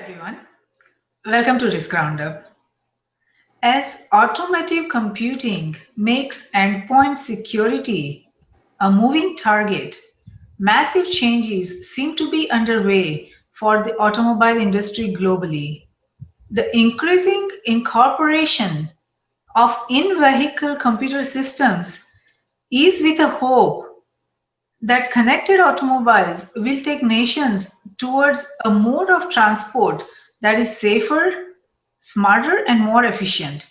everyone. Welcome to Risk Roundup. As automotive computing makes endpoint security a moving target, massive changes seem to be underway for the automobile industry globally. The increasing incorporation of in-vehicle computer systems is with a hope that connected automobiles will take nations towards a mode of transport that is safer, smarter, and more efficient.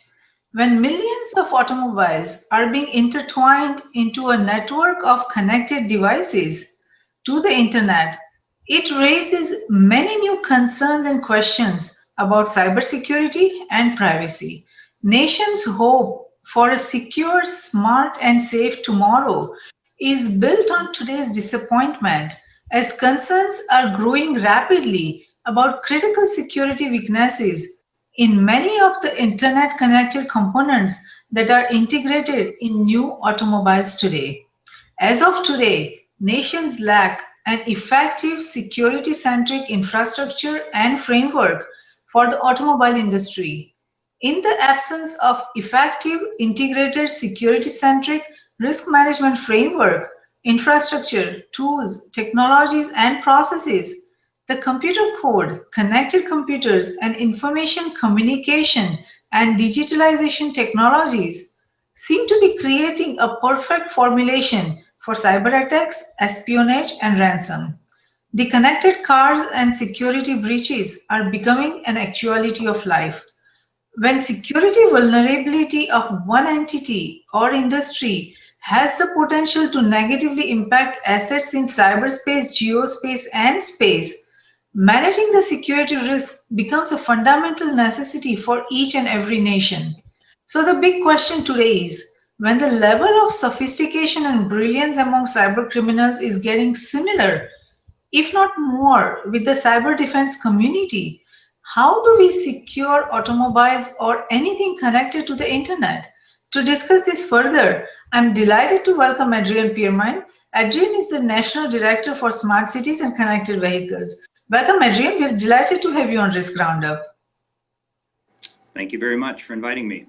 When millions of automobiles are being intertwined into a network of connected devices to the internet, it raises many new concerns and questions about cybersecurity and privacy. Nations' hope for a secure, smart, and safe tomorrow is built on today's disappointment as concerns are growing rapidly about critical security weaknesses in many of the internet connected components that are integrated in new automobiles today. As of today, nations lack an effective security centric infrastructure and framework for the automobile industry. In the absence of effective integrated security centric risk management framework, infrastructure, tools, technologies, and processes, the computer code, connected computers, and information communication and digitalization technologies seem to be creating a perfect formulation for cyber attacks, espionage, and ransom. The connected cars and security breaches are becoming an actuality of life. When security vulnerability of one entity or industry has the potential to negatively impact assets in cyberspace, geospace, and space, managing the security risk becomes a fundamental necessity for each and every nation. So the big question today is, when the level of sophistication and brilliance among cyber criminals is getting similar, if not more, with the cyber defense community, how do we secure automobiles or anything connected to the internet? To discuss this further, I'm delighted to welcome Adrian Pearmine. Adrian is the National Director for Smart Cities and Connected Vehicles. Welcome, Adrian. We're delighted to have you on Risk Roundup. Thank you very much for inviting me.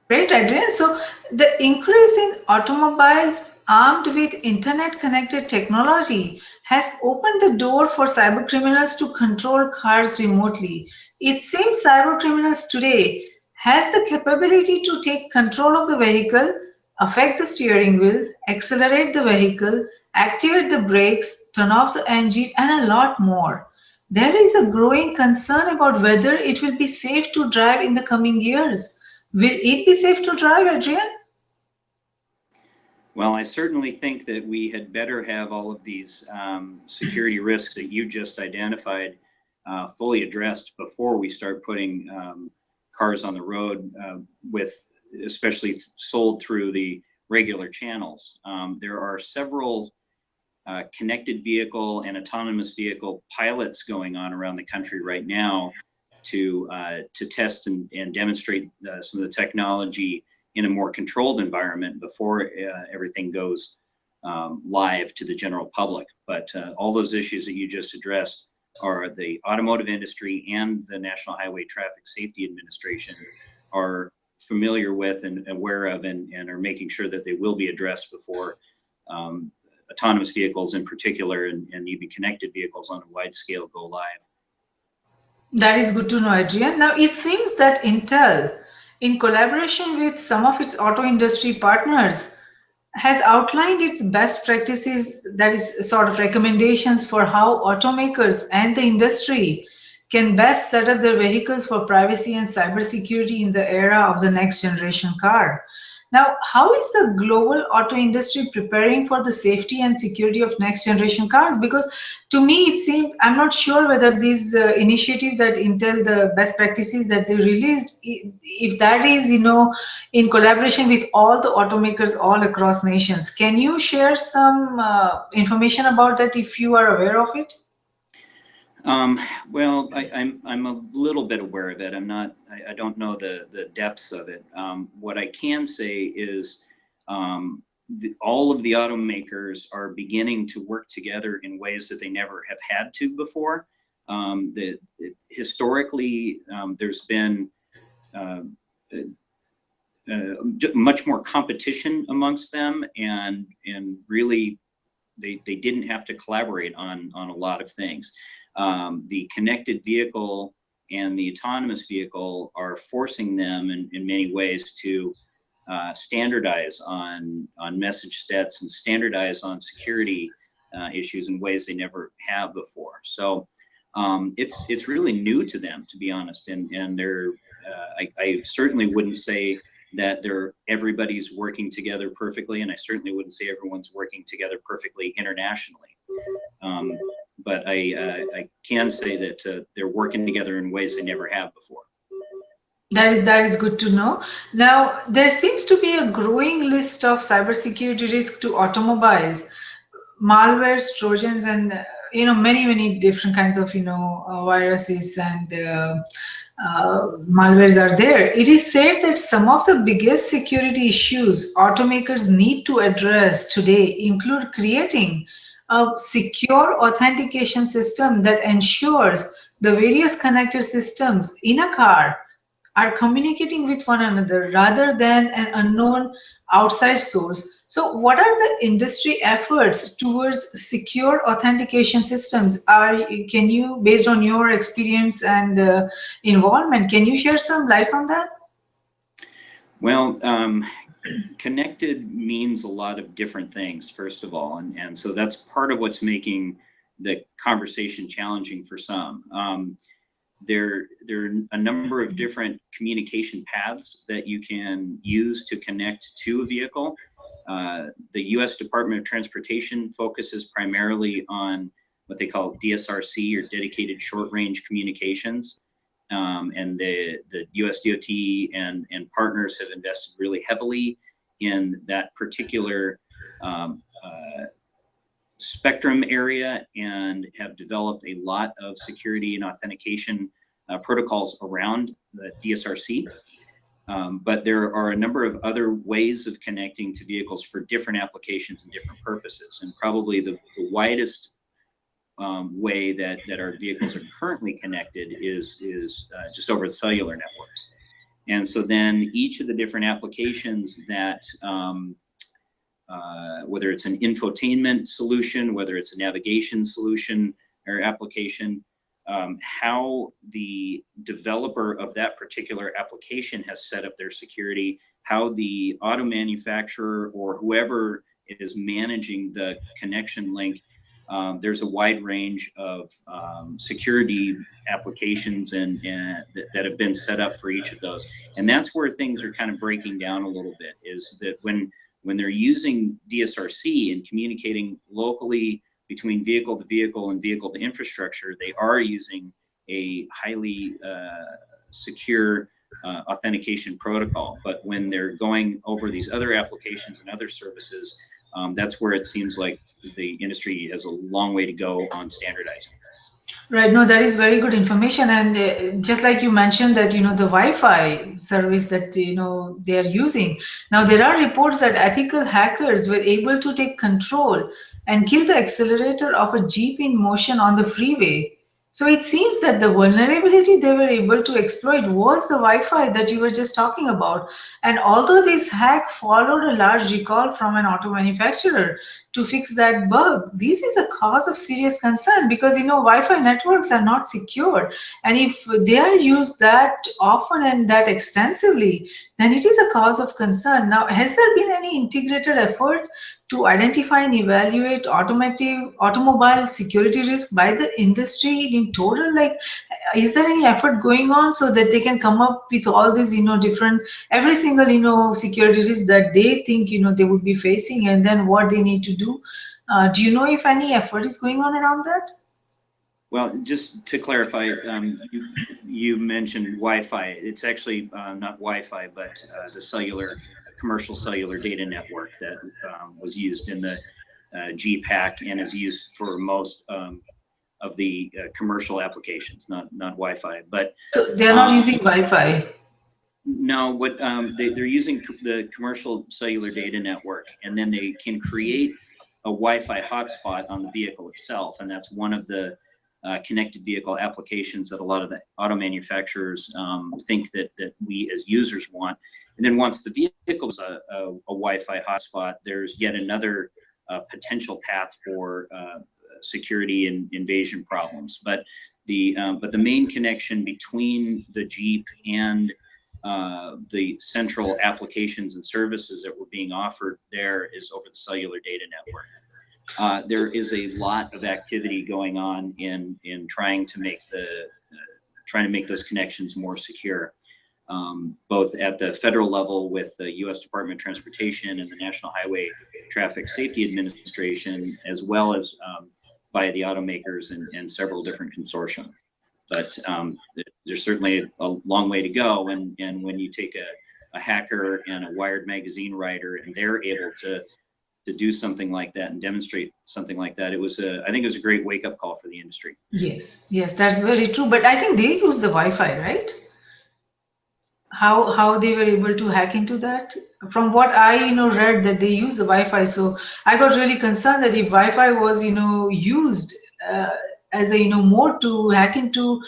Great, Adrian. So the increase in automobiles armed with internet-connected technology has opened the door for cyber criminals to control cars remotely. It seems cyber criminals today has the capability to take control of the vehicle, affect the steering wheel, accelerate the vehicle, activate the brakes, turn off the engine, and a lot more. There is a growing concern about whether it will be safe to drive in the coming years. Will it be safe to drive, Adrian? Well, I certainly think that we had better have all of these security risks that you just identified fully addressed before we start putting cars on the road with, especially sold through the regular channels. There are several connected vehicle and autonomous vehicle pilots going on around the country right now to test and demonstrate some of the technology in a more controlled environment before everything goes live to the general public. But all those issues that you just addressed are the automotive industry and the National Highway Traffic Safety Administration are familiar with and aware of, and are making sure that they will be addressed before autonomous vehicles in particular and even connected vehicles on a wide scale go live. That is good to know, Adrian. Now, it seems that Intel, in collaboration with some of its auto industry partners, has outlined its best practices, that is, sort of recommendations for how automakers and the industry can best set up their vehicles for privacy and cybersecurity in the era of the next generation car. Now, how is the global auto industry preparing for the safety and security of next generation cars? Because to me, it seems, I'm not sure whether these initiative that Intel, the best practices that they released, if that is, in collaboration with all the automakers all across nations. Can you share some information about that if you are aware of it? Well, I'm a little bit aware of it. I don't know the depths of it. What I can say is all of the automakers are beginning to work together in ways that they never have had to before. Historically, there's been much more competition amongst them, and really they didn't have to collaborate on a lot of things. The connected vehicle and the autonomous vehicle are forcing them in many ways to standardize on message sets and standardize on security issues in ways they never have before. So it's really new to them, to be honest, and they're I certainly wouldn't say that everybody's working together perfectly, and I certainly wouldn't say everyone's working together perfectly internationally. But I can say that they're working together in ways they never have before. That is good to know. Now, there seems to be a growing list of cybersecurity risks to automobiles, malwares, trojans, and many different kinds of viruses and malwares are there. It is said that some of the biggest security issues automakers need to address today include creating a secure authentication system that ensures the various connected systems in a car are communicating with one another rather than an unknown outside source. So what are the industry efforts towards secure authentication systems? Can you, based on your experience and involvement, can you share some lights on that? Well, connected means a lot of different things, first of all, and so that's part of what's making the conversation challenging for some. There are a number of different communication paths that you can use to connect to a vehicle. The U.S. Department of Transportation focuses primarily on what they call DSRC, or dedicated short-range communications. And the U.S. DOT and partners have invested really heavily in that particular spectrum area, and have developed a lot of security and authentication protocols around the DSRC. But there are a number of other ways of connecting to vehicles for different applications and different purposes. And probably the widest way that our vehicles are currently connected is just over the cellular networks. And so then each of the different applications that whether it's an infotainment solution, whether it's a navigation solution or application, how the developer of that particular application has set up their security, how the auto manufacturer or whoever is managing the connection link, there's a wide range of security applications and that have been set up for each of those. And that's where things are kind of breaking down a little bit, is that when they're using DSRC and communicating locally between vehicle to vehicle and vehicle to infrastructure, they are using a highly secure authentication protocol. But when they're going over these other applications and other services, that's where it seems like the industry has a long way to go on standardizing. Right. No, that is very good information. And just like you mentioned that, the Wi-Fi service that, they are using. Now, there are reports that ethical hackers were able to take control and kill the accelerator of a Jeep in motion on the freeway. So it seems that the vulnerability they were able to exploit was the Wi-Fi that you were just talking about. And although this hack followed a large recall from an auto manufacturer to fix that bug, this is a cause of serious concern because, Wi-Fi networks are not secure. And if they are used that often and that extensively, then it is a cause of concern. Now, has there been any integrated effort to identify and evaluate automobile security risk by the industry in total? Like, is there any effort going on so that they can come up with all these, different, every single, security risk that they think, they would be facing, and then what they need to do? Do you know if any effort is going on around that? Well, just to clarify, you mentioned Wi-Fi. It's actually not Wi-Fi, but the commercial cellular data network that was used in the GPAC and is used for most of the commercial applications, not Wi-Fi. But so they're not using Wi-Fi. No, what they're using the commercial cellular data network, and then they can create a Wi-Fi hotspot on the vehicle itself, and that's one of the connected vehicle applications that a lot of the auto manufacturers think that we as users want. And then once the vehicle is a Wi-Fi hotspot, there's yet another potential path for security and invasion problems. But the main connection between the Jeep and the central applications and services that were being offered there is over the cellular data network. There is a lot of activity going on in trying to make those connections more secure, both at the federal level with the U.S. Department of Transportation and the National Highway Traffic Safety Administration, as well as by the automakers and several different consortia. But there's certainly a long way to go, and when you take a hacker and a Wired magazine writer and they're able to do something like that and demonstrate something like that, I think it was a great wake-up call for the industry. Yes, that's very true. But I think they use the Wi-Fi, right? How they were able to hack into that? From what I read, that they use the Wi-Fi. So I got really concerned that if Wi-Fi was used as a mode to hack into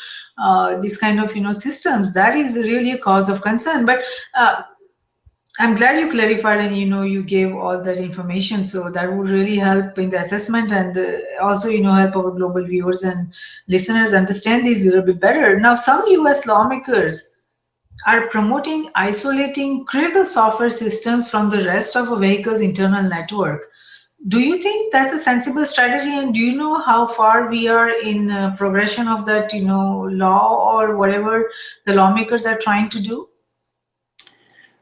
this kind of systems, that is really a cause of concern. But I'm glad you clarified and you gave all that information, so that would really help in the assessment and also help our global viewers and listeners understand these a little bit better. Now, some US lawmakers are promoting isolating critical software systems from the rest of a vehicle's internal network. Do you think that's a sensible strategy, and do you know how far we are in progression of that law or whatever the lawmakers are trying to do?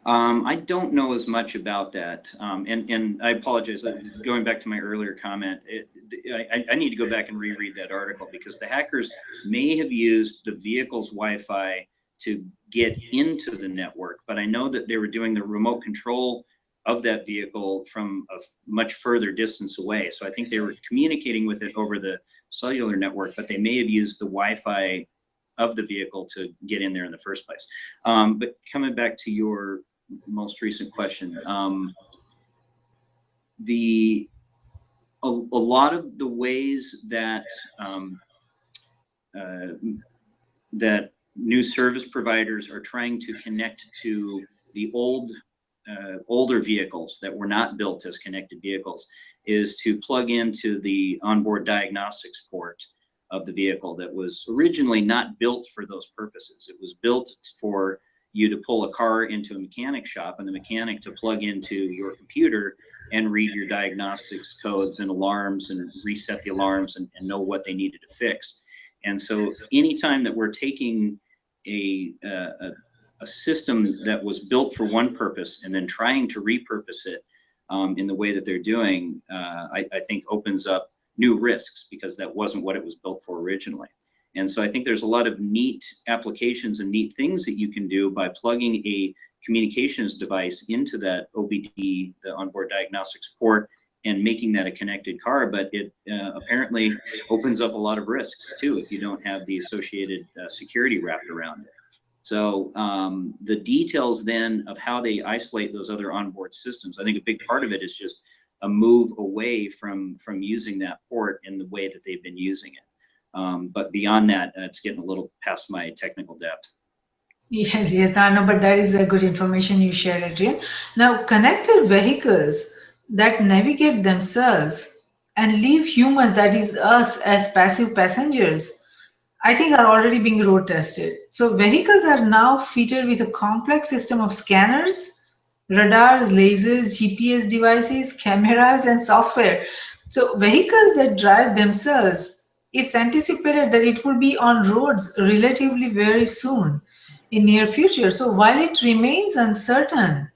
I don't know as much about that, and I apologize. Going back to my earlier comment, I need to go back and reread that article, because the hackers may have used the vehicle's Wi-Fi to get into the network, but I know that they were doing the remote control of that vehicle from a much further distance away. So I think they were communicating with it over the cellular network, but they may have used the Wi-Fi of the vehicle to get in there in the first place. But coming back to your most recent question, a lot of the ways that that new service providers are trying to connect to the older vehicles that were not built as connected vehicles is to plug into the onboard diagnostics port of the vehicle that was originally not built for those purposes. It was built for you to pull a car into a mechanic shop and the mechanic to plug into your computer and read your diagnostics codes and alarms and reset the alarms and know what they needed to fix. And so anytime that we're taking a system that was built for one purpose and then trying to repurpose it in the way that they're doing, I think opens up new risks, because that wasn't what it was built for originally. And so I think there's a lot of neat applications and neat things that you can do by plugging a communications device into that OBD, the onboard diagnostics port, and making that a connected car. But it apparently opens up a lot of risks too if you don't have the associated security wrapped around it. So the details then of how they isolate those other onboard systems, I think a big part of it is just a move away from using that port in the way that they've been using it. But beyond that, it's getting a little past my technical depth. Yes, I know, but that is a good information you shared, Adrian. Now, connected vehicles that navigate themselves and leave humans, that is us, as passive passengers, I think are already being road tested. So vehicles are now fitted with a complex system of scanners, radars, lasers, GPS devices, cameras, and software. So vehicles that drive themselves, it's anticipated that it will be on roads relatively very soon in near future. So while it remains uncertain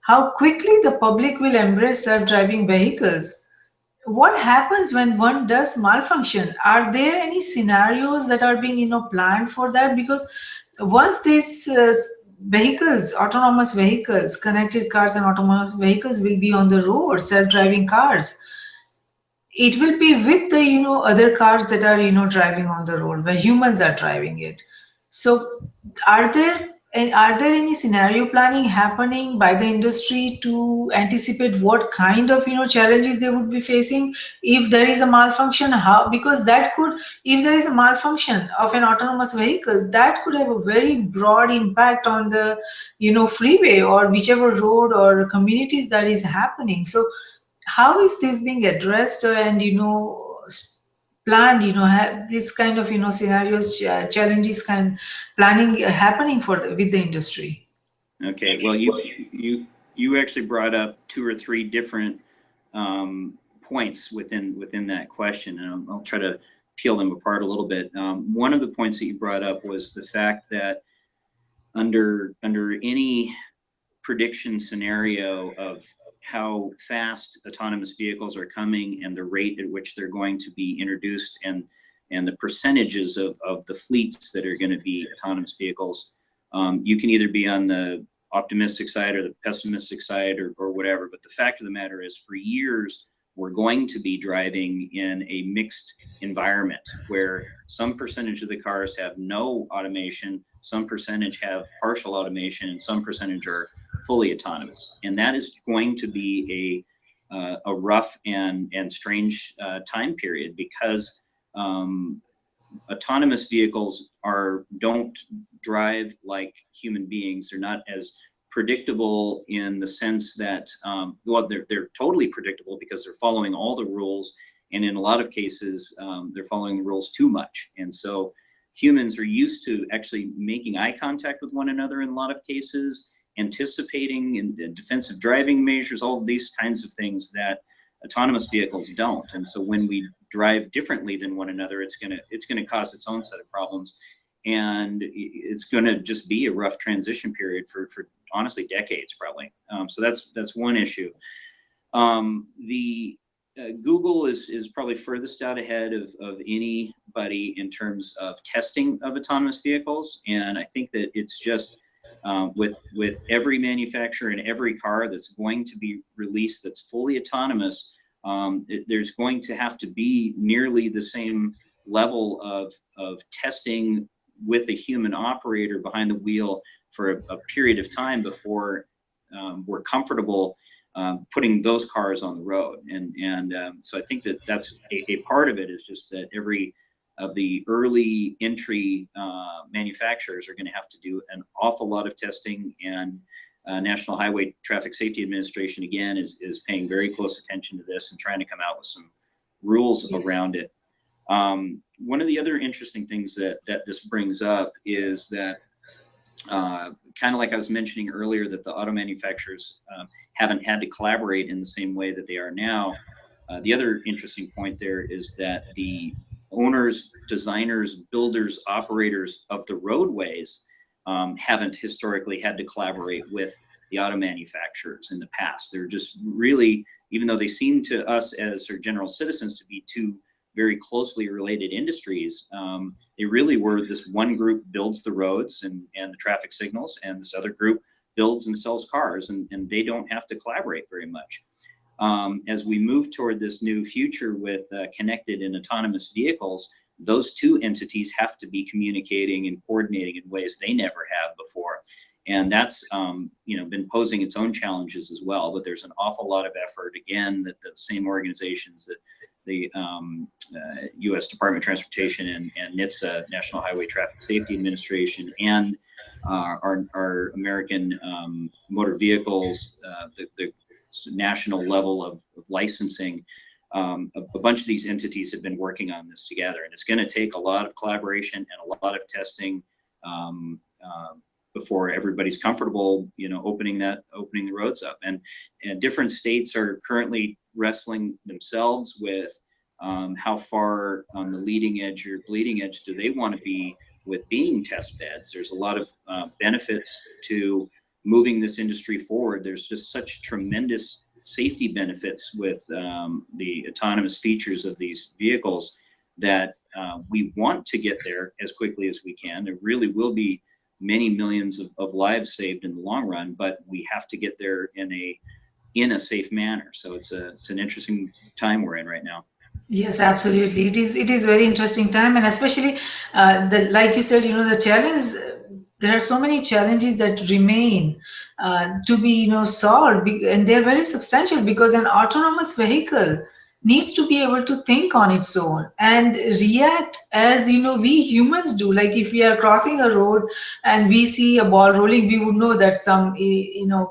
how quickly the public will embrace self-driving vehicles, what happens when one does malfunction? Are there any scenarios that are being planned for that? Because once these vehicles, autonomous vehicles, connected cars and autonomous vehicles will be on the road, self-driving cars, it will be with the other cars that are driving on the road where humans are driving it. So are there and are there any scenario planning happening by the industry to anticipate what kind of challenges they would be facing if there is a malfunction? How, because that could, if there is a malfunction of an autonomous vehicle, that could have a very broad impact on the freeway or whichever road or communities that is happening. So how is this being addressed and planned, this kind of scenarios, challenges kind planning happening for with the industry? Okay, well, you actually brought up two or three different points within that question, and I'll try to peel them apart a little bit. One of the points that you brought up was the fact that under any prediction scenario of how fast autonomous vehicles are coming and the rate at which they're going to be introduced, and the percentages of the fleets that are going to be autonomous vehicles, you can either be on the optimistic side or the pessimistic side or whatever. But the fact of the matter is, for years, we're going to be driving in a mixed environment where some percentage of the cars have no automation, some percentage have partial automation, and some percentage are fully autonomous. And that is going to be a rough and strange time period, because autonomous vehicles don't drive like human beings. They're not as predictable in the sense that, well, they're totally predictable because they're following all the rules, and in a lot of cases, they're following the rules too much. And so humans are used to actually making eye contact with one another in a lot of cases, anticipating and defensive driving measures, all of these kinds of things that autonomous vehicles don't. And so when we drive differently than one another, it's gonna cause its own set of problems, and it's gonna just be a rough transition period for honestly decades probably. So that's one issue. Google is probably furthest out ahead of anybody in terms of testing of autonomous vehicles, and I think that it's just with every manufacturer and every car that's going to be released that's fully autonomous, there's going to have to be nearly the same level of testing with a human operator behind the wheel for a period of time before we're comfortable putting those cars on the road. And so I think that that's a part of it, is just that every of the early entry manufacturers are going to have to do an awful lot of testing, and National Highway Traffic Safety Administration again is paying very close attention to this and trying to come out with some rules around it. One of the other interesting things that this brings up is that kind of like I was mentioning earlier, that the auto manufacturers haven't had to collaborate in the same way that they are now. The other interesting point there is that the owners, designers, builders, operators of the roadways haven't historically had to collaborate with the auto manufacturers in the past. They're just really, even though they seem to us as sort of general citizens to be two very closely related industries, they really were this one group builds the roads and the traffic signals, and this other group builds and sells cars, and they don't have to collaborate very much. As we move toward this new future with connected and autonomous vehicles, those two entities have to be communicating and coordinating in ways they never have before. And that's been posing its own challenges as well. But there's an awful lot of effort, again, that the same organizations, that the U.S. Department of Transportation and NHTSA, National Highway Traffic Safety Administration, and our American Motor Vehicles, the national level of licensing, a bunch of these entities have been working on this together, and it's going to take a lot of collaboration and a lot of testing before everybody's comfortable, opening the roads up. And different states are currently wrestling themselves with how far on the leading edge or bleeding edge do they want to be with being test beds. There's a lot of benefits to moving this industry forward. There's just such tremendous safety benefits with the autonomous features of these vehicles that we want to get there as quickly as we can. There really will be many millions of lives saved in the long run, but we have to get there in a safe manner. So it's an interesting time we're in right now. Yes, absolutely. It is very interesting time, and especially like you said, the challenge There are so many challenges that remain to be, solved, and they're very substantial because an autonomous vehicle needs to be able to think on its own and react as we humans do. Like if we are crossing a road and we see a ball rolling, we would know that some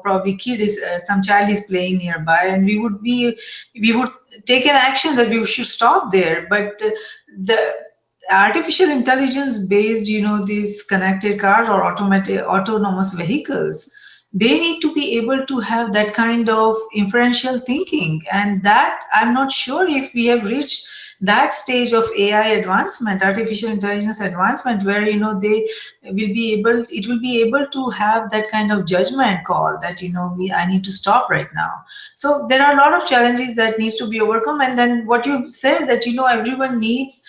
probably some child is playing nearby, and we would take an action that we should stop there. But the artificial intelligence based, these connected cars or automated autonomous vehicles, they need to be able to have that kind of inferential thinking, and that I'm not sure if we have reached that stage of AI advancement, artificial intelligence advancement, where they it will be able to have that kind of judgment call that I need to stop right now. So there are a lot of challenges that needs to be overcome. And then what you said, that everyone needs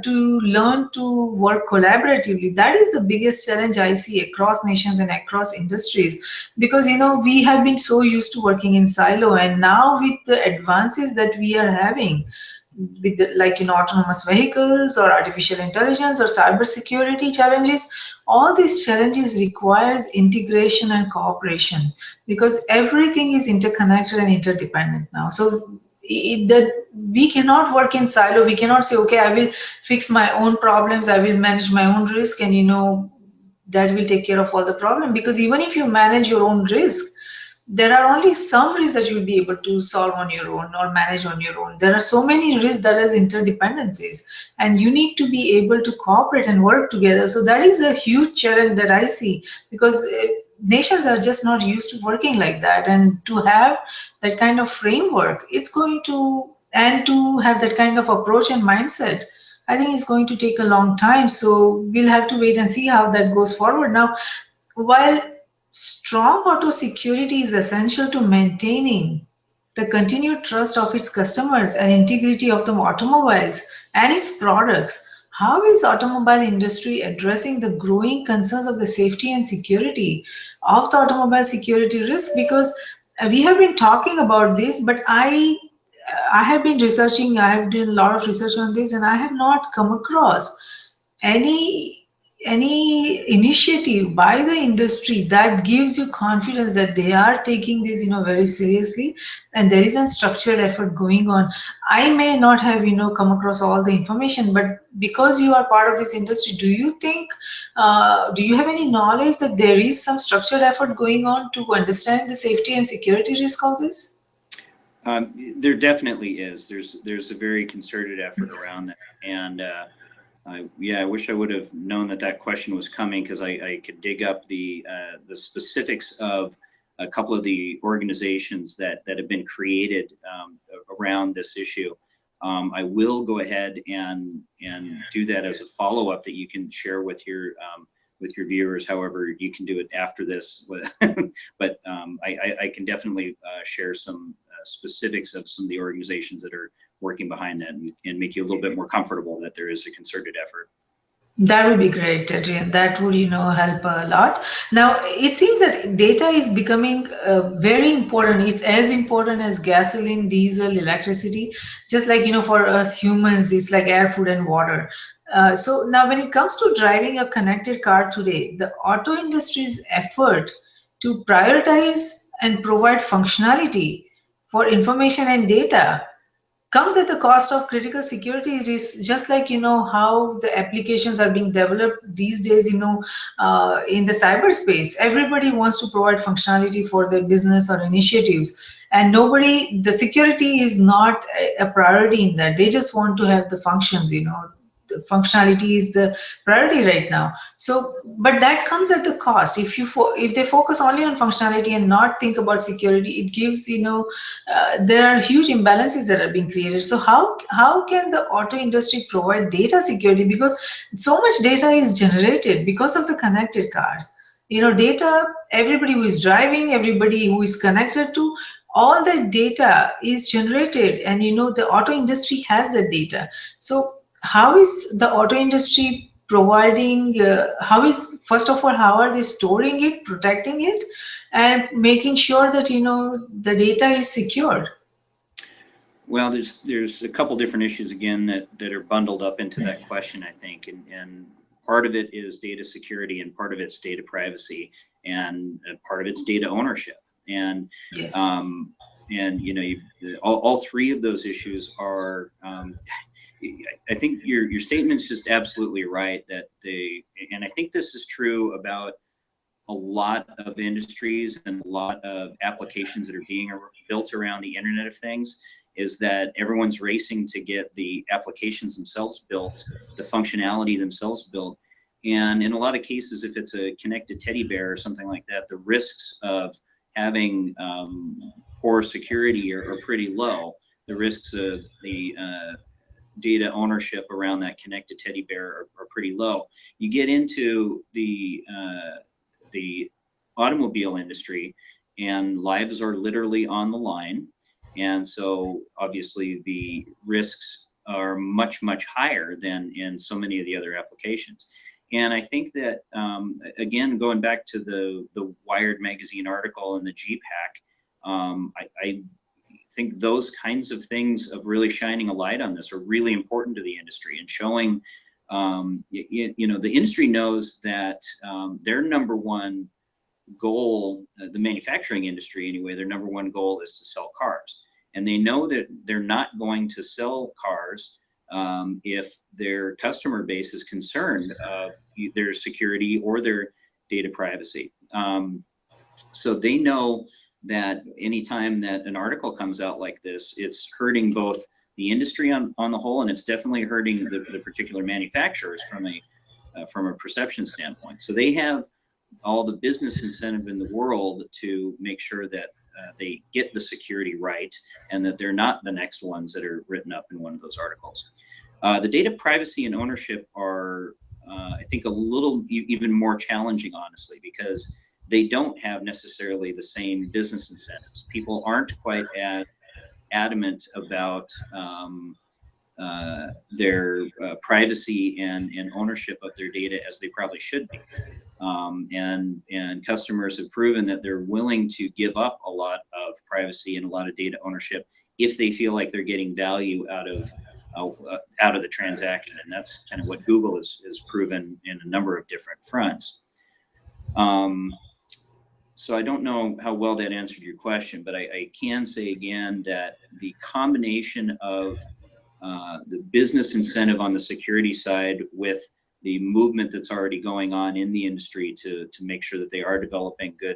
to learn to work collaboratively. That is the biggest challenge I see across nations and across industries, because we have been so used to working in silo, and now with the advances that we are having with like autonomous vehicles or artificial intelligence or cyber security challenges, all these challenges requires integration and cooperation, because everything is interconnected and interdependent now. So that we cannot work in silo. We cannot say, okay, I will fix my own problems, I will manage my own risk, and that will take care of all the problem. Because even if you manage your own risk, there are only some risks that you'll be able to solve on your own or manage on your own. There are so many risks that has interdependencies, and you need to be able to cooperate and work together. So that is a huge challenge that I see, because nations are just not used to working like that. And to have that kind of framework, it's going to, and to have that kind of approach and mindset, I think it's going to take a long time. So we'll have to wait and see how that goes forward. Now, while strong auto security is essential to maintaining the continued trust of its customers and integrity of the automobiles and its products, how is automobile industry addressing the growing concerns of the safety and security of the automobile security risk? Because we have been talking about this, but I have been researching, I have done a lot of research on this, and I have not come across any initiative by the industry that gives you confidence that they are taking this very seriously, and there is a structured effort going on. I may not have come across all the information, but because you are part of this industry, do you think do you have any knowledge that there is some structured effort going on to understand the safety and security risk of this? There definitely is. There's a very concerted effort around that, and yeah, I wish I would have known that question was coming, because I could dig up the specifics of a couple of the organizations that have been created around this issue. I will go ahead and do that as a follow-up that you can share with your viewers. However, you can do it after this, but I can definitely share some specifics of some of the organizations that are working behind that, and make you a little bit more comfortable that there is a concerted effort. That would be great, Adrian. That would, help a lot. Now, it seems that data is becoming very important. It's as important as gasoline, diesel, electricity. Just like, for us humans, it's like air, food, and water. So now when it comes to driving a connected car today, the auto industry's effort to prioritize and provide functionality for information and data comes at the cost of critical security risks. Just like how the applications are being developed these days, in the cyberspace, everybody wants to provide functionality for their business or initiatives, and the security is not a priority in that. They just want to have the functions. The functionality is the priority right now. So, but that comes at the cost. If they focus only on functionality and not think about security, it gives there are huge imbalances that are being created. So how can the auto industry provide data security? Because so much data is generated because of the connected cars. Data, everybody who is driving, everybody who is connected to, all that data is generated, and the auto industry has that data. So how is the auto industry providing, first of all, how are they storing it, protecting it, and making sure that the data is secured? Well, there's a couple different issues again that are bundled up into that question, I think, and part of it is data security, and part of it's data privacy, and part of it's data ownership. And Yes. you know, all three of those issues are. I think your statement's just absolutely right that and I think this is true about a lot of industries and a lot of applications that are being built around the Internet of Things, is that everyone's racing to get the applications themselves built, the functionality themselves built. And in a lot of cases, if it's a connected teddy bear or something like that, the risks of having poor security are pretty low. The risks of the data ownership around that connected teddy bear are pretty low. You get into the automobile industry, and lives are literally on the line. And so obviously the risks are much, much higher than in so many of the other applications. And I think that, again, going back to the Wired magazine article and the GPAC, I think those kinds of things of really shining a light on this are really important to the industry, and showing, you know, the industry knows that their number one goal, the manufacturing industry anyway, their number one goal is to sell cars. And they know that they're not going to sell cars if their customer base is concerned of their security or their data privacy. So they know that anytime that an article comes out like this, it's hurting both the industry on the whole, and it's definitely hurting the particular manufacturers from a perception standpoint. So they have all the business incentive in the world to make sure that they get the security right, and that they're not the next ones that are written up in one of those articles. The data privacy and ownership are, I think, a little even more challenging, honestly, because they don't have necessarily the same business incentives. People aren't quite as adamant about their privacy and ownership of their data as they probably should be. And customers have proven that they're willing to give up a lot of privacy and a lot of data ownership if they feel like they're getting value out of the transaction. And that's kind of what Google has proven in a number of different fronts. So I don't know how well that answered your question, but I can say again that the combination of the business incentive on the security side with the movement that's already going on in the industry to make sure that they are developing good,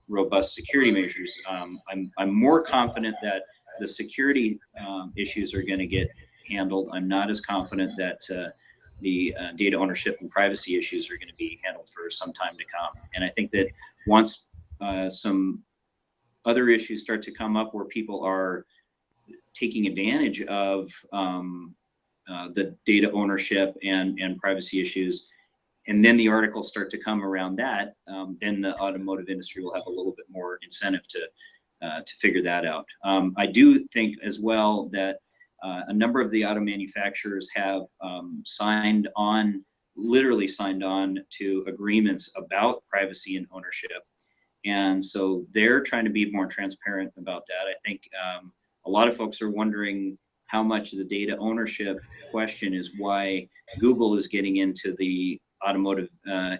robust security measures, I'm more confident that the security issues are going to get handled. I'm not as confident that the data ownership and privacy issues are going to be handled for some time to come. And I think that once some other issues start to come up where people are taking advantage of the data ownership and privacy issues, and then the articles start to come around that, then the automotive industry will have a little bit more incentive to figure that out. I do think as well that a number of the auto manufacturers have literally signed on to agreements about privacy and ownership. And so they're trying to be more transparent about that. I think a lot of folks are wondering how much the data ownership question is why Google is getting into the automotive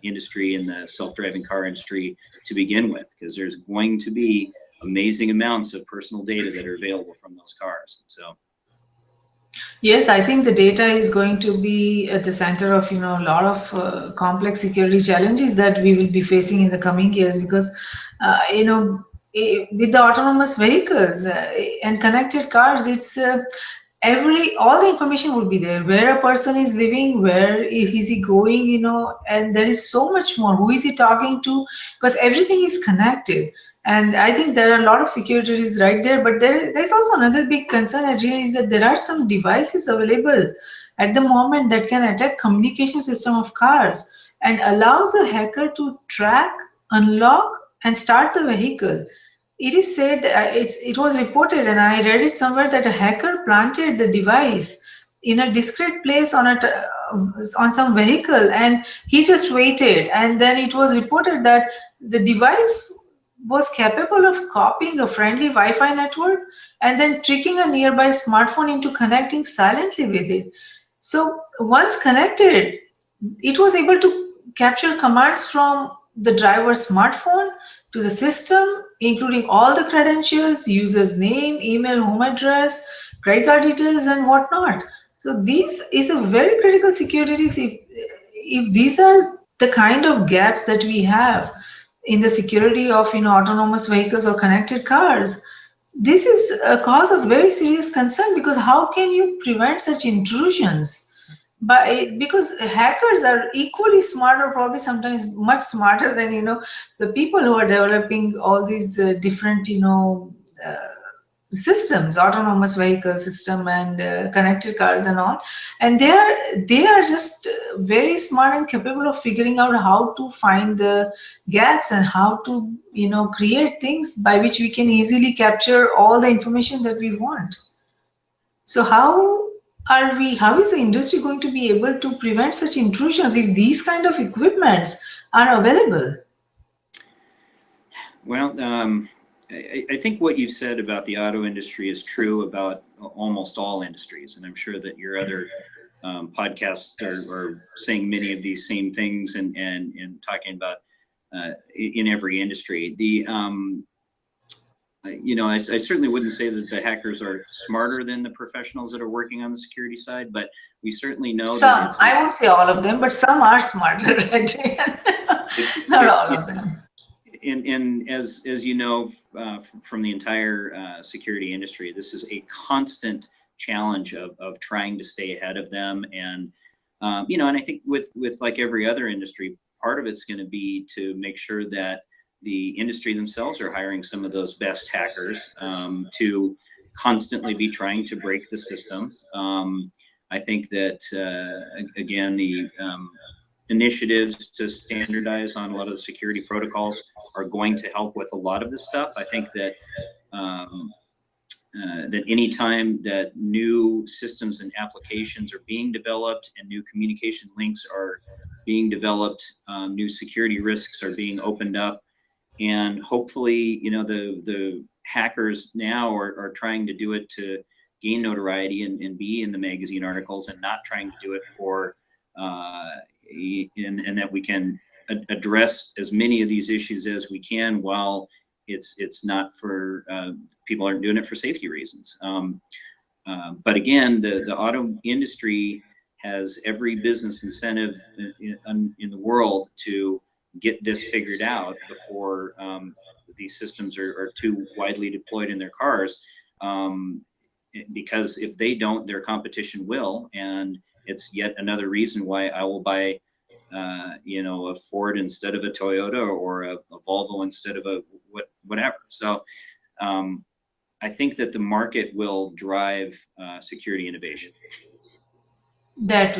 industry and the self-driving car industry to begin with, because there's going to be amazing amounts of personal data that are available from those cars. So. Yes, I think the data is going to be at the center of, a lot of complex security challenges that we will be facing in the coming years, because, with the autonomous vehicles and connected cars, it's all the information will be there, where a person is living, where is he going, and there is so much more. Who is he talking to? Because everything is connected. And I think there are a lot of security risks right there, but there's also another big concern, Adrian, is that there are some devices available at the moment that can attack communication system of cars and allows a hacker to track, unlock, and start the vehicle. It is said, it was reported, and I read it somewhere, that a hacker planted the device in a discrete place on some vehicle, and he just waited, and then it was reported that the device was capable of copying a friendly Wi-Fi network and then tricking a nearby smartphone into connecting silently with it. So once connected, it was able to capture commands from the driver's smartphone to the system, including all the credentials, user's name, email, home address, credit card details, and whatnot. So this is a very critical security risk. If these are the kind of gaps that we have in the security of autonomous vehicles or connected cars, this is a cause of very serious concern, because how can you prevent such intrusions? Because hackers are equally smart, or probably sometimes much smarter than the people who are developing all these different uh, systems, autonomous vehicle system and connected cars and all. And they are just very smart and capable of figuring out how to find the gaps and how to create things by which we can easily capture all the information that we want. So how is the industry going to be able to prevent such intrusions if these kind of equipments are available? Well, I think what you said about the auto industry is true about almost all industries, and I'm sure that your other podcasts are saying many of these same things and talking about in every industry. I certainly wouldn't say that the hackers are smarter than the professionals that are working on the security side, but we certainly know that Some, I won't say all of them, but some are smarter, Adrian. Not all of them. And as you know, from the entire security industry, this is a constant challenge of trying to stay ahead of them. And and I think with like every other industry, part of it's going to be to make sure that the industry themselves are hiring some of those best hackers to constantly be trying to break the system. I think that again, the initiatives to standardize on a lot of the security protocols are going to help with a lot of this stuff. I think that that anytime that new systems and applications are being developed and new communication links are being developed, new security risks are being opened up, and hopefully, the hackers now are trying to do it to gain notoriety and be in the magazine articles, and not trying to do it for and that we can address as many of these issues as we can while it's not for people aren't doing it for safety reasons. But again, the auto industry has every business incentive in the world to get this figured out before these systems are too widely deployed in their cars, because if they don't, their competition will, and it's yet another reason why I will buy a Ford instead of a Toyota, or a Volvo instead of a whatever. So I think that the market will drive security innovation. That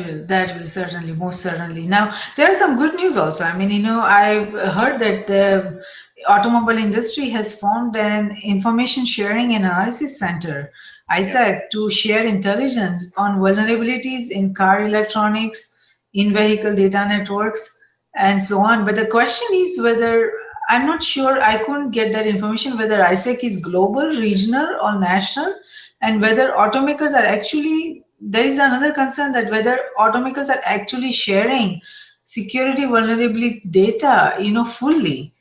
will certainly, most certainly. Now, there are some good news also. I mean, I've heard that the automobile industry has formed an information sharing and analysis center, ISAC, to share intelligence on vulnerabilities in car electronics, in-vehicle data networks, and so on. But the question is whether, I'm not sure, I couldn't get that information, whether ISAC is global, regional, or national, and whether automakers are actually, there is another concern that whether automakers are actually sharing security vulnerability data, fully.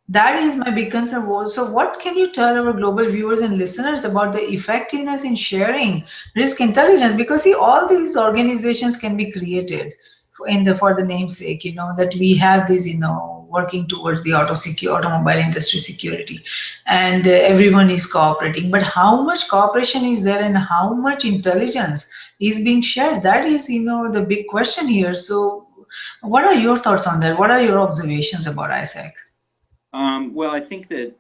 That is my big concern. So what can you tell our global viewers and listeners about the effectiveness in sharing risk intelligence? Because see, all these organizations can be created for the namesake, that we have these, working towards the automobile industry security, and everyone is cooperating. But how much cooperation is there, and how much intelligence is being shared? That is, the big question here. So what are your thoughts on that? What are your observations about ISAC? Well, I think that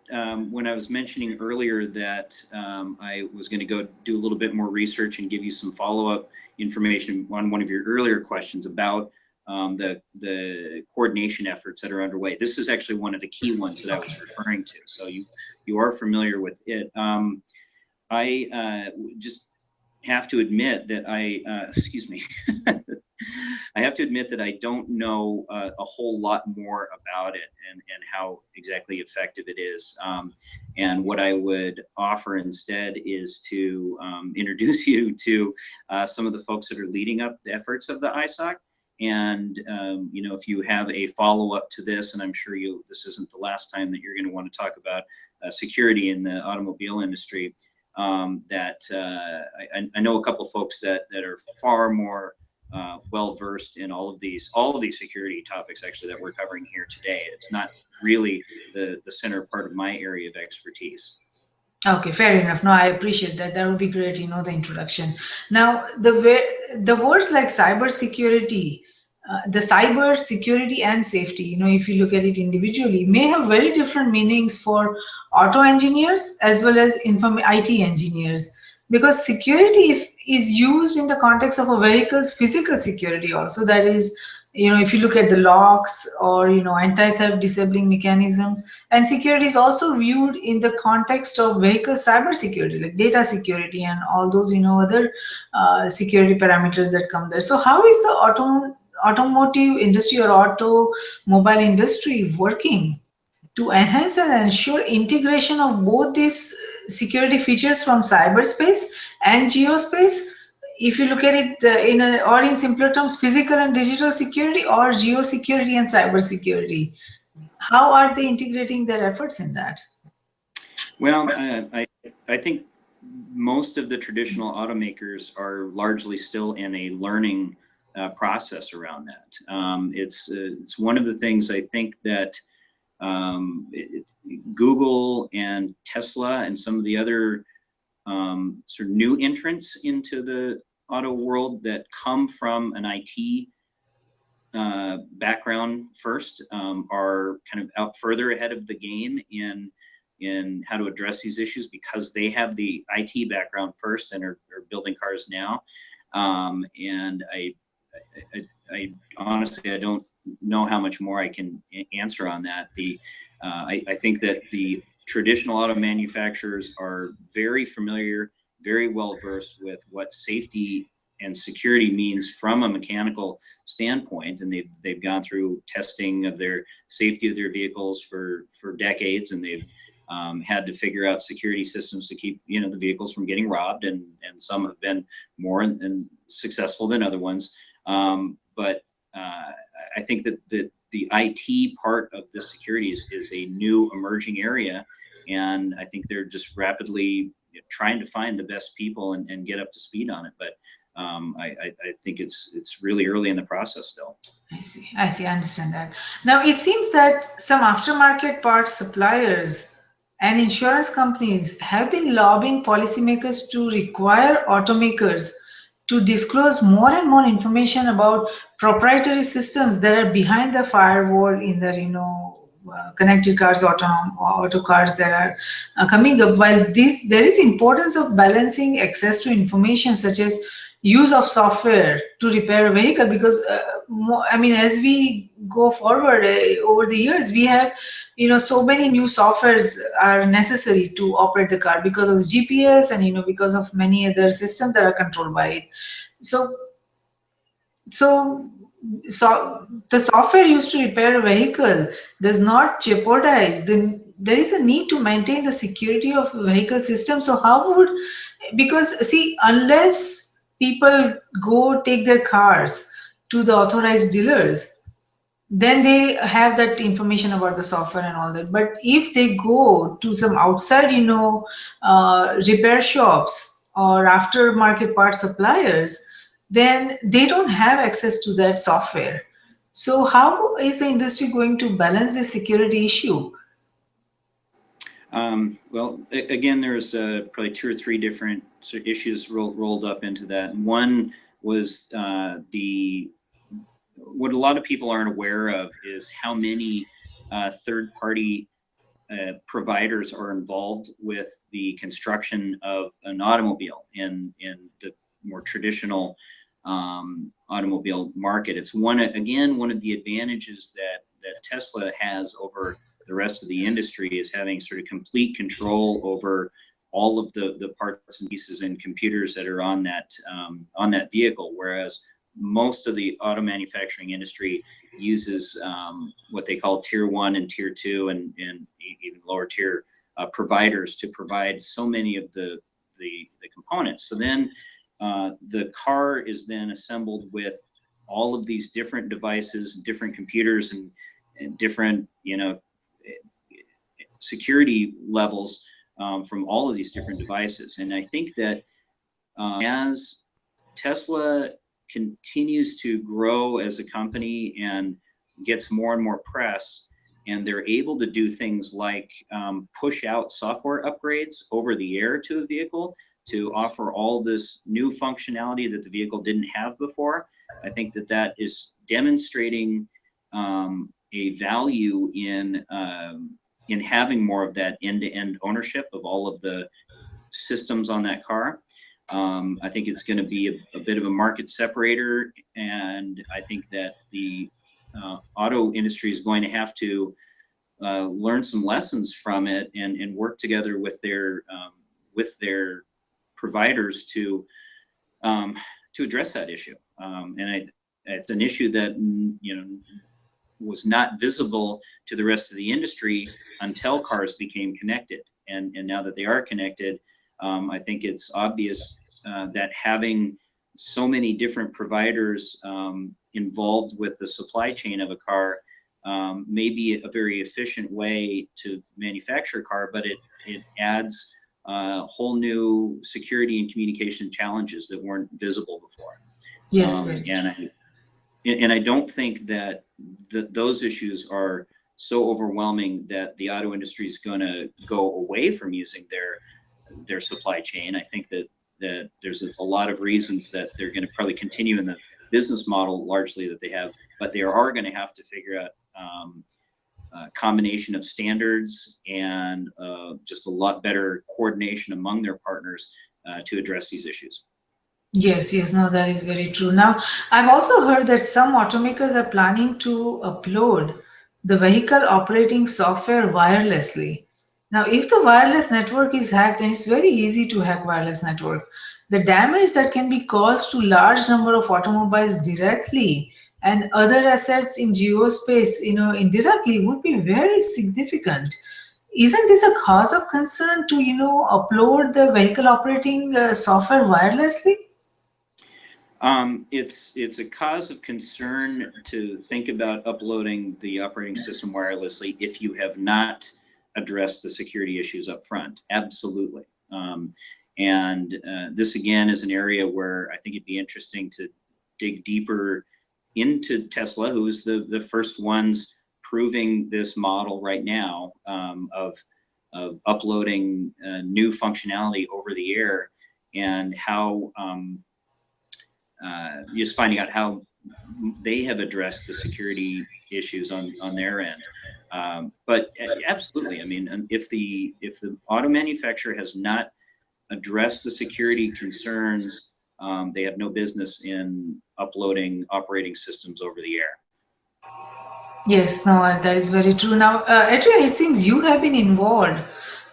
when I was mentioning earlier that I was going to go do a little bit more research and give you some follow-up information on one of your earlier questions about the coordination efforts that are underway. This is actually one of the key ones that I was referring to. So you are familiar with it. I just have to admit that excuse me. I have to admit that I don't know a whole lot more about it and how exactly effective it is. And what I would offer instead is to introduce you to some of the folks that are leading up the efforts of the ISOC, And you know, if you have a follow-up to this, and I'm sure this isn't the last time that you're going to want to talk about security in the automobile industry, I know a couple folks that are far more well versed in all of these security topics actually that we're covering here today. It's not really the center part of my area of expertise. Okay, fair enough. No, I appreciate that. That would be great, the introduction. Now, the words like the cyber security and safety, if you look at it individually, may have very different meanings for auto engineers as well as IT engineers, because security is used in the context of a vehicle's physical security also. That is, if you look at the locks or, anti-theft disabling mechanisms, and security is also viewed in the context of vehicle cyber security, like data security and all those, other security parameters that come there. So how is the automotive industry or automobile industry working to enhance and ensure integration of both these security features from cyberspace and geospace? If you look at it or in simpler terms, physical and digital security, or geosecurity and cybersecurity, how are they integrating their efforts in that? Well, I think most of the traditional automakers are largely still in a learning process around that. It's one of the things I think that Google and Tesla and some of the other sort of new entrants into the auto world that come from an IT background first are kind of out further ahead of the game in how to address these issues, because they have the IT background first and are building cars now. And I honestly, I don't know how much more I can answer on that. I think that the traditional auto manufacturers are very familiar, very well versed with what safety and security means from a mechanical standpoint, and they've gone through testing of their safety of their vehicles for decades, and they've had to figure out security systems to keep the vehicles from getting robbed, and some have been more successful than other ones. But I think that the IT part of the security is a new emerging area, and I think they're just rapidly trying to find the best people and get up to speed on it. But I think it's really early in the process still. I see, I understand that. Now, it seems that some aftermarket parts suppliers and insurance companies have been lobbying policymakers to require automakers to disclose more and more information about proprietary systems that are behind the firewall in the connected cars, auto cars that are coming up. While there is importance of balancing access to information such as use of software to repair a vehicle, because as we go forward over the years, we have so many new softwares are necessary to operate the car because of the GPS and because of many other systems that are controlled by it. So the software used to repair a vehicle does not jeopardize. Then there is a need to maintain the security of vehicle system. So because see, unless people go take their cars to the authorized dealers, then they have that information about the software and all that. But if they go to some outside, repair shops or aftermarket parts suppliers, then they don't have access to that software. So how is the industry going to balance this security issue? Well, again, there's probably 2 or 3 different issues rolled up into that. One was what a lot of people aren't aware of is how many third-party providers are involved with the construction of an automobile in the more traditional automobile market. It's one of the advantages that Tesla has over the rest of the industry, is having sort of complete control over all of the parts and pieces and computers that are on that vehicle, whereas most of the auto manufacturing industry uses what they call tier 1 and tier 2 and even lower tier providers to provide so many of the components. So then the car is then assembled with all of these different devices, different computers, and different, you know, security levels from all of these different devices. And I think that as Tesla continues to grow as a company and gets more and more press, and they're able to do things like push out software upgrades over the air to a vehicle to offer all this new functionality that the vehicle didn't have before, I think that that is demonstrating a value in having more of that end-to-end ownership of all of the systems on that car. I think it's going to be a bit of a market separator, and I think that the auto industry is going to have to learn some lessons from it and work together with their providers to address that issue. And it's an issue that, you know, was not visible to the rest of the industry until cars became connected. And now that they are connected, I think it's obvious that having so many different providers involved with the supply chain of a car may be a very efficient way to manufacture a car, but it adds whole new security and communication challenges that weren't visible before. Yes, and I don't think that those issues are so overwhelming that the auto industry is going to go away from using their supply chain. I think that there's a lot of reasons that they're going to probably continue in the business model largely that they have, but they are going to have to figure out a combination of standards and just a lot better coordination among their partners to address these issues. Yes, yes, no, that is very true. Now, I've also heard that some automakers are planning to upload the vehicle operating software wirelessly. Now, if the wireless network is hacked, and it's very easy to hack wireless network, the damage that can be caused to large number of automobiles directly and other assets in geospace, you know, indirectly would be very significant. Isn't this a cause of concern to, you know, upload the vehicle operating software wirelessly? It's a cause of concern to think about uploading the operating system wirelessly if you have not addressed the security issues up front. Absolutely. This again is an area where I think it'd be interesting to dig deeper into Tesla, who's the first ones proving this model right now of uploading new functionality over the air, and how just finding out how they have addressed the security issues on their end. But absolutely, I mean, if the auto manufacturer has not addressed the security concerns, they have no business in uploading operating systems over the air. Yes, no, that is very true. Now, Adrian, it seems you have been involved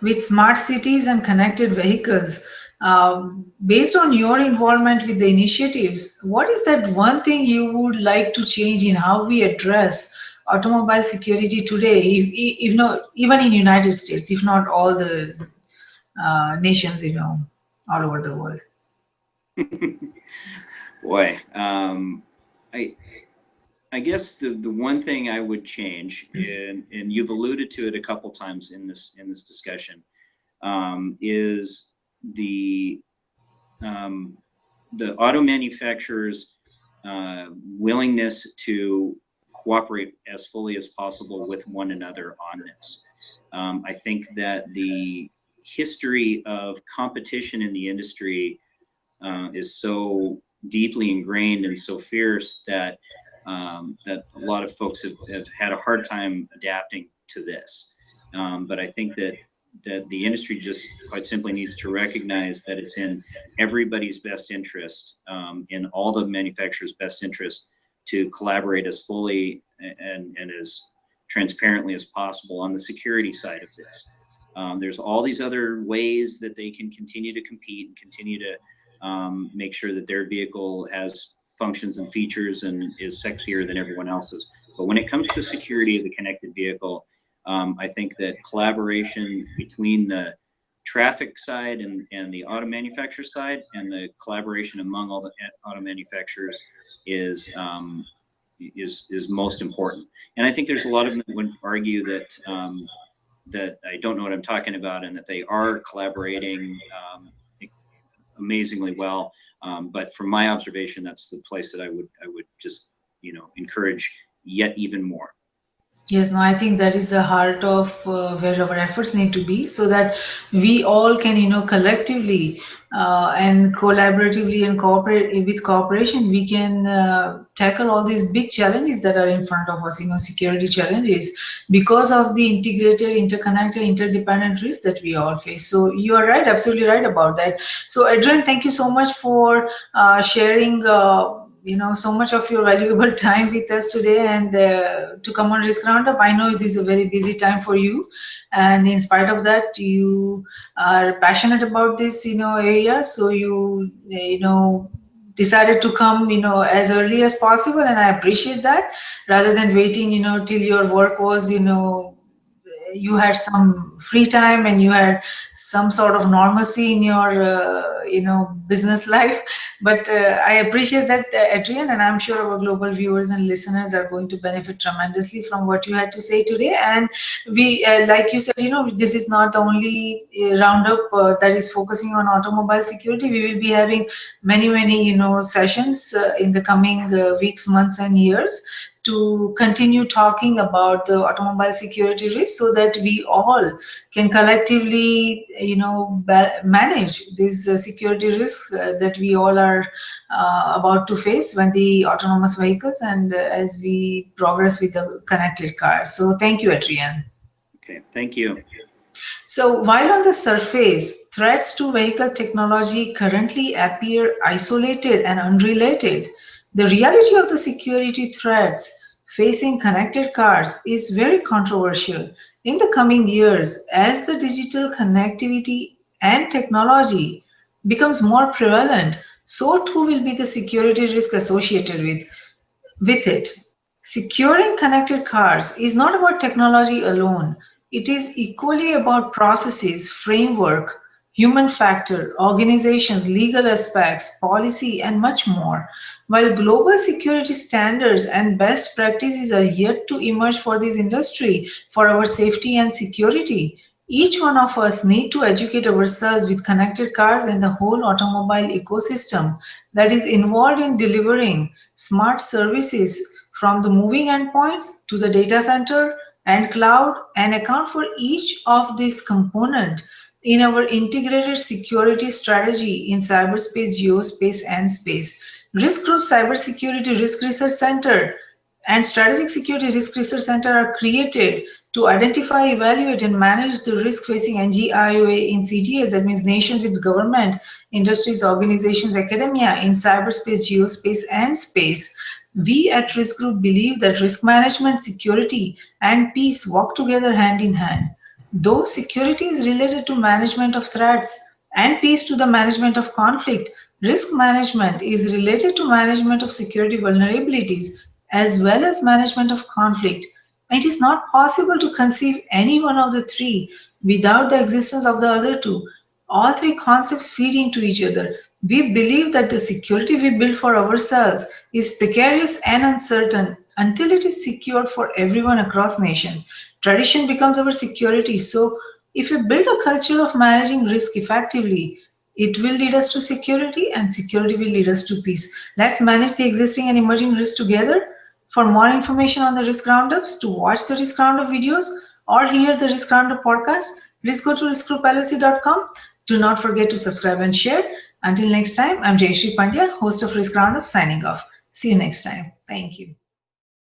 with smart cities and connected vehicles. Based on your involvement with the initiatives, what is that one thing you would like to change in how we address automobile security today, if not even in United States, if not all the nations, you know, all over the world? Boy, I guess the one thing I would change, and you've alluded to it a couple times in this discussion, is the auto manufacturers' willingness to cooperate as fully as possible with one another on this. I think that the history of competition in the industry is so deeply ingrained and so fierce that that a lot of folks have had a hard time adapting to this. But I think that the industry just quite simply needs to recognize that it's in everybody's best interest, in all the manufacturers' best interest, to collaborate as fully and as transparently as possible on the security side of this. There's all these other ways that they can continue to compete and continue to make sure that their vehicle has functions and features and is sexier than everyone else's. But when it comes to security of the connected vehicle, I think that collaboration between the traffic side and the auto manufacturer side, and the collaboration among all the auto manufacturers is most important. And I think there's a lot of them that would argue that that I don't know what I'm talking about, and that they are collaborating amazingly well. But from my observation, that's the place that I would just, encourage yet even more. Yes, no, I think that is the heart of where our efforts need to be, so that we all can, collectively and collaboratively and cooperate with cooperation, we can tackle all these big challenges that are in front of us, security challenges, because of the integrated, interconnected, interdependent risks that we all face. So you are right, absolutely right about that. So Adrian, thank you so much for sharing so much of your valuable time with us today, and to come on Risk Roundup. I know it is a very busy time for you, and in spite of that, you are passionate about this, area. So you decided to come, as early as possible, and I appreciate that. Rather than waiting, till your work was, you had some free time and you had some sort of normalcy in your business life. But I appreciate that, Adrian, and I'm sure our global viewers and listeners are going to benefit tremendously from what you had to say today. And we like you said, this is not the only roundup that is focusing on automobile security. We will be having many sessions in the coming weeks, months and years, to continue talking about the automobile security risk, so that we all can collectively, manage these security risks that we all are about to face when the autonomous vehicles, and as we progress with the connected cars. So thank you, Adrian. Okay, thank you. So while on the surface, threats to vehicle technology currently appear isolated and unrelated, the reality of the security threats facing connected cars is very controversial. In the coming years, as the digital connectivity and technology becomes more prevalent, so too will be the security risk associated with it. Securing connected cars is not about technology alone. It is equally about processes, framework, human factor, organizations, legal aspects, policy, and much more. While global security standards and best practices are yet to emerge for this industry for our safety and security, each one of us need to educate ourselves with connected cars and the whole automobile ecosystem that is involved in delivering smart services from the moving endpoints to the data center and cloud, and account for each of these components in our integrated security strategy in cyberspace, geospace, and space. Risk Group Cybersecurity Risk Research Center and Strategic Security Risk Research Center are created to identify, evaluate, and manage the risk facing NGIOA in CGS, that means nations, its government, industries, organizations, academia, in cyberspace, geospace, and space. We at Risk Group believe that risk management, security, and peace walk together hand in hand. Though security is related to management of threats and peace to the management of conflict, risk management is related to management of security vulnerabilities as well as management of conflict. It is not possible to conceive any one of the three without the existence of the other two. All three concepts feed into each other. We believe that the security we build for ourselves is precarious and uncertain until it is secured for everyone across nations. Tradition becomes our security. So, if we build a culture of managing risk effectively, it will lead us to security, and security will lead us to peace. Let's manage the existing and emerging risks together. For more information on the Risk Roundups, to watch the Risk Roundup videos, or hear the Risk Roundup podcast, please go to riskgroupllc.com. Do not forget to subscribe and share. Until next time, I'm Jayashree Pandya, host of Risk Roundup, signing off. See you next time. Thank you.